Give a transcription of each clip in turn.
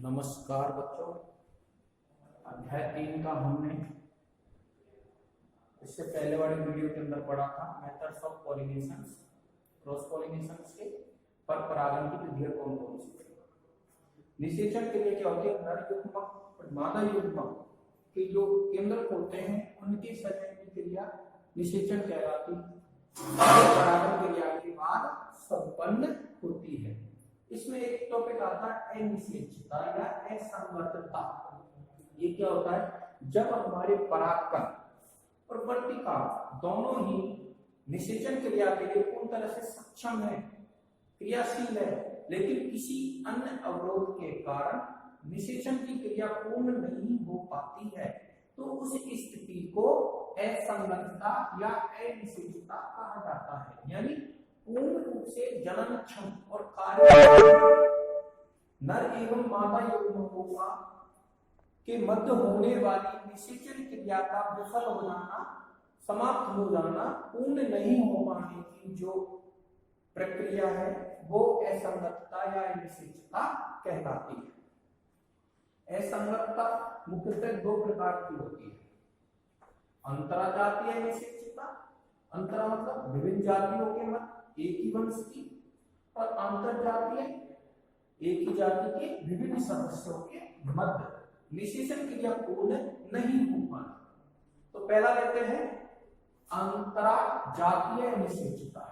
नमस्कार बच्चों। अध्याय 3 का हमने इससे पहले वाले वीडियो के अंदर पढ़ा था methods of pollinations, cross pollinations के पर परागण की विधियां कौन कौन सी। निषेचन के लिए क्या होती है, नर युग्मक और मादा युग्मक के जो केंद्रक होते हैं उनके संचय की क्रिया निषेचन कहलाती है। परागण क्रिया के बाद संपन्न होती है। इसमें एक टॉपिक आता है अनिषेचता या असंगतता। ये क्या होता है, जब हमारे परागकण और वर्तिका दोनों ही निषेचन क्रिया के लिए पूर्ण तरह से सक्षम है, क्रियाशील है, लेकिन किसी अन्य अवरोध के कारण निषेचन की क्रिया पूर्ण नहीं हो पाती है, तो उस स्थिति को असंगतता या अनिषेचता कहा जाता है। यानी पूर्ण रूप से जननक्षम और कार्य नर एवं मादा युग्मकों के मध्य होने वाली निषेचन क्रिया का विफल हो जाना, समाप्त हो जाना, पूर्ण नहीं हो पाने की जो प्रक्रिया है वो असंगतता या अनिषेचता कहलाती है। असंगतता मुख्यतः दो प्रकार की होती है। अंतराजातीय अनिषेचता, अंतरा मतलब विभिन्न जातियों के मध्य एक ही वंश की, और अंतरजातीय एक ही जाति के विभिन्न सदस्यों के मध्य निषेचन क्रिया पूर्ण नहीं हो पाना। तो पहला लेते हैं अंतराजातीय निषेचता।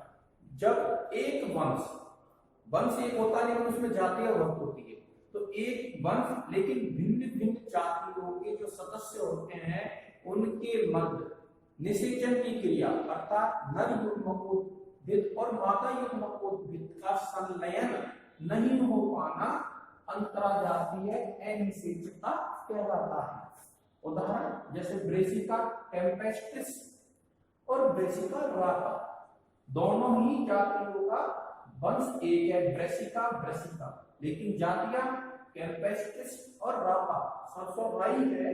जब एक वंश एक होता है लेकिन उसमें जातीय बहुत होती है, तो एक वंश लेकिन भिन्न भिन्न जातियों के जो सदस्य होते हैं उनके मध्य निषेचन की क्रिया अर्थात नर युग्मकोद्भिद और मादा युग्मकोद्भिद का संलयन नहीं हो पाना अंतराजातीय अनिषेचता कहलाता है। उदाहरण जैसे ब्रेसिका टेम्पेस्टिस और ब्रेसिका राका, दोनों ही जातियों का वंश एक है, ब्रेसिका ब्रेसिका, लेकिन जातियां टेम्पेस्टिस और राका सरसों राई है,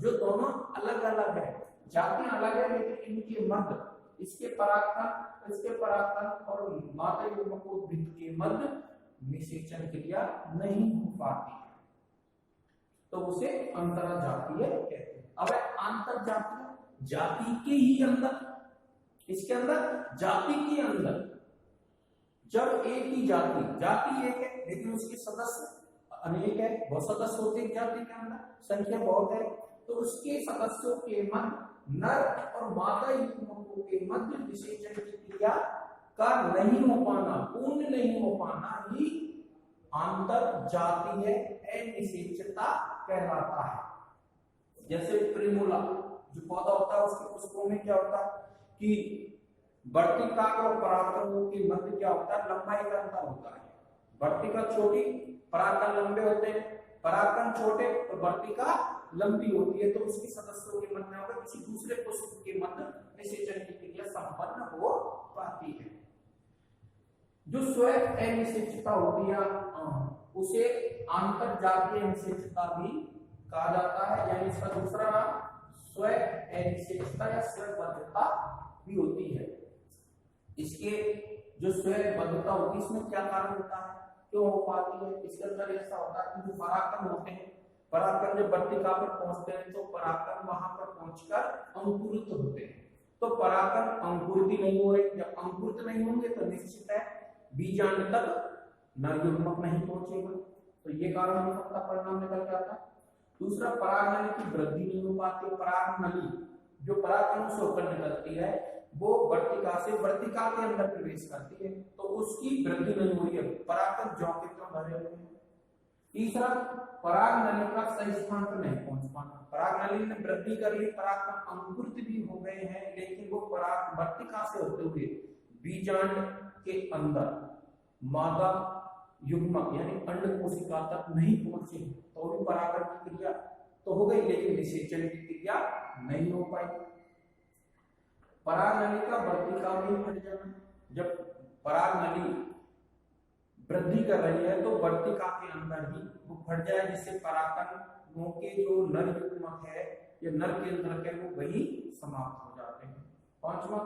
जो दोनों अलग अलग है। जातियां अलग है लेकिन इनके मध्य इसके परागकण और मादा युग्मकोद्भिद के मध्य निषेचन क्रिया नहीं हो पाती है, तो उसे अंतरजातीय कहते हैं। अब अंतरजातीय जाति के ही अंदर, इसके अंदर जाति के अंदर जब एक ही जाति एक है लेकिन उसके सदस्य अनेक है, बहुत सदस्य होते हैं जाति के अंदर, संख्या बहुत है, तो उसके सदस्यों के मध्य नर और मादा युग्मकों के मध्य निषेचन की क्रिया का नहीं हो पाना, पूर्ण नहीं हो पाना ही अंतरजातीय अनिषेचता कहलाता है। जैसे प्रिमुला जो पौधा होता है उसके पुष्पों में क्या होता है कि वर्तिका और परागकणों के मध्य क्या होता है, लंबाई का अंतर होता है। वर्तिका छोटी, परागकण लंबे होते हैं, परागकण छोटे और वर्तिका लंबी होती है, तो उसके सदस्यों के मध्य होगा किसी दूसरे पुष्प के मध्य निषेचन की क्रिया संपन्न हो पाती है। जो स्वयं अनिषेचता होती है उसे अंतरजातीय अनिषेचता भी कहा जाता है, यानी इसका दूसरा नाम स्वयं अनिषेचता या स्वयंबद्धता भी होती है। इसके जो स्वयंबद्धता होती है इसमें क्या कारण होता है, क्यों हो पाती है, इसके अंदर ऐसा होता है कि जो परागकण होते हैं, परागकण जब वर्तिका पर पहुंचते हैं तो परागकण वहां पर पहुंचकर अंकुरित होते हैं, तो परागकण अंकुरित ही नहीं हो रहे। जब अंकुरित नहीं होंगे तो निश्चित है बीजांड तक नर युग्मक नहीं पहुंचेगा, तो ये कारण हो सकता, परिणाम निकल जाता है। दूसरा, परागनली की वृद्धि नहीं हो पाती। परागनली जो परागकण से होकर निकलती है वो वर्तिका से वर्तिका के अंदर प्रवेश करती है, तो उसकी वृद्धि नहीं हो रही है, परागकण ज्यों के त्यों भरे हुए हैं। तीसरा, परागनली का सही स्थान पर नहीं पहुंच पाना। परागनली ने वृद्धि करी, परागकण अंकुरित भी हो गए हैं, लेकिन वो पराग वर्तिका से होते हुए बीजांड के अंदर मादा युग्मक यानी अंड कोशिका तक नहीं पहुंचे, तो भी परागण की क्रिया तो हो गई लेकिन निषेचन की क्रिया नहीं हो पाई। परागनली का वर्तिका में फट जाना, जब परागनली वृद्धि कर रही है तो वर्तिका के अंदर ही वो फट जाए, जिससे परागकणों के जो नर युग्मक है या नर केंद्रक है वो वही समाप्त हो जाते हैं। पांचवा,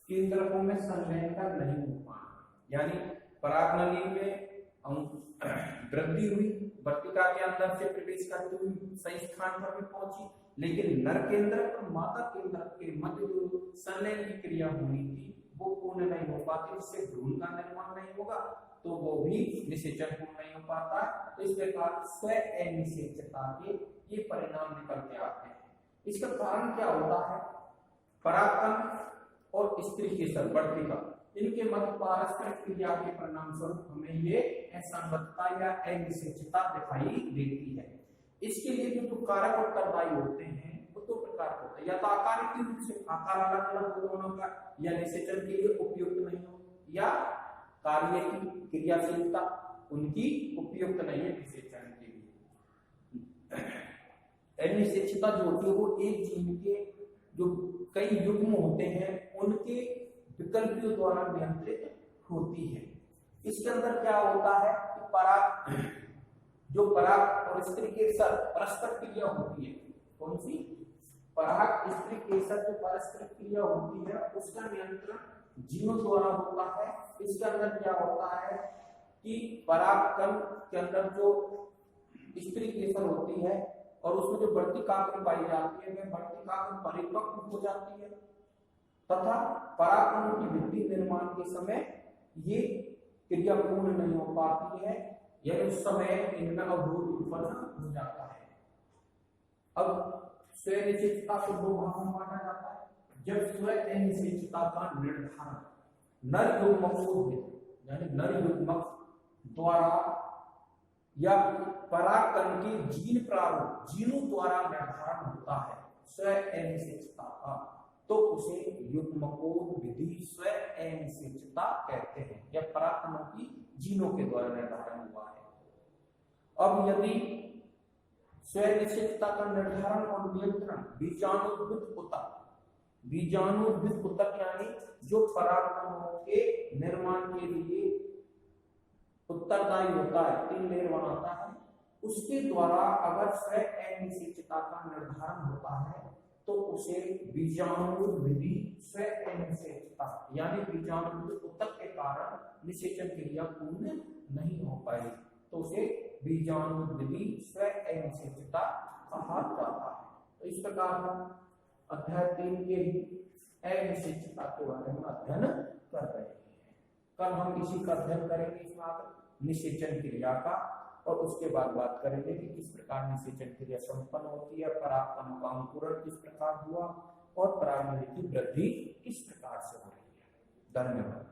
केंद्रकों में संलयन का नहीं हो पाना, यानी परागनली में वृद्धि हुई, वर्तिका के अंदर से प्रवेश करते हुए सही स्थान पर भी पहुंची, लेकिन नर केंद्र और मादा केंद्र के मध्य जो संलयन की क्रिया होनी थी वो पूर्ण नहीं हो पाती, इससे भ्रूण का निर्माण नहीं होगा, तो वो भी निषेचन पूर्ण नहीं हो पाता। तो इस प्रकार स्व अनिषेचता के ये परिणाम निकल के आते हैं। इसका कारण क्या होता है? परागकण और स्त्री केसर वर्तिका, इनके मध्य पारस्परिक क्रिया के परिणाम स्वरूप हमें ये असंगतता या अनिश्चितता दिखाई देती है। इसके लिए जो कारक उत्तरदायी होते हैं वो दो प्रकार के होते हैं, या तो आकारिक रूप से आकार अलग अलग हो दोनों का, या निषेचन के लिए उपयुक्त नहीं हो, या कार्य की क्रियाशीलता उनकी उपयुक्त नहीं है निषेचन के लिए। अनिश्चितता जो होती है वो एक जीन के जो कई युग्म होते हैं उनके विकल्पियों द्वारा नियंत्रित होती है। इसके अंदर क्या होता है कि पराग और स्त्री केसर परस्पर क्रिया होती है, कौन सी? पराग स्त्री केसर जो परस्पर क्रिया होती है उसका नियंत्रण जीनों द्वारा होता है। इसके अंदर क्या होता है कि परागकण के अंदर जो स्त्री केसर होती है और उसमें जो वर्तिकाग्र पाई जाती है वह वर्तिकाग्र परिपक्व हो जाती है, तथा परागकणों की वृद्धि निर्माण के समय ये क्रिया पूर्ण नहीं हो पाती है, यानी उस समय इनमें अवरोध उत्पन्न हो जाता है। अब स्वनिश्चितता को दो भागों में बांटा जाता है। जब स्वनिश्चितता का निर्धारण नर युग्मक यानी नर युग्मक द्वारा या परागकण के जीन प्रारूप जीनों द्वारा निर्धारण होता है स्वनिश्चितता का, तो उसे युग्मकोद विधि स्वनिश्चितता कहते हैं, या परागकणों की जीनों के द्वारा निर्धारण हुआ है। अब यदि स्वनिश्चितता का निर्धारण और नियंत्रण बीजाणुद्भिद ऊतक यानी जो परागकणों के निर्माण के लिए उत्तरदायी होता है, 3 लेयर बनाता है, उसके द्वारा अगर स्वनिश्चितता का निर्धारण होता है तो उसे बीजाणुविधि स्वनिश्चितता यानी बीजाणुविधि ऊतक के कारण निषेचन क्रिया पूर्ण नहीं हो पाई, तो उसे बीजाणुविधि स्वनिश्चितता कहा जाता है। तो इस प्रकार हम अध्याय 3 के अनिश्चितता के बारे में अध्ययन कर रहे हैं। कल हम इसी का अध्ययन करेंगे, इसमें निषेचन क्रिया का, और उसके बाद बात करेंगे कि किस प्रकार निषेचन क्रिया संपन्न होती है, परागकणों का अंकुरण किस प्रकार हुआ और परागकणों की वृद्धि किस प्रकार से हो रही है। धन्यवाद।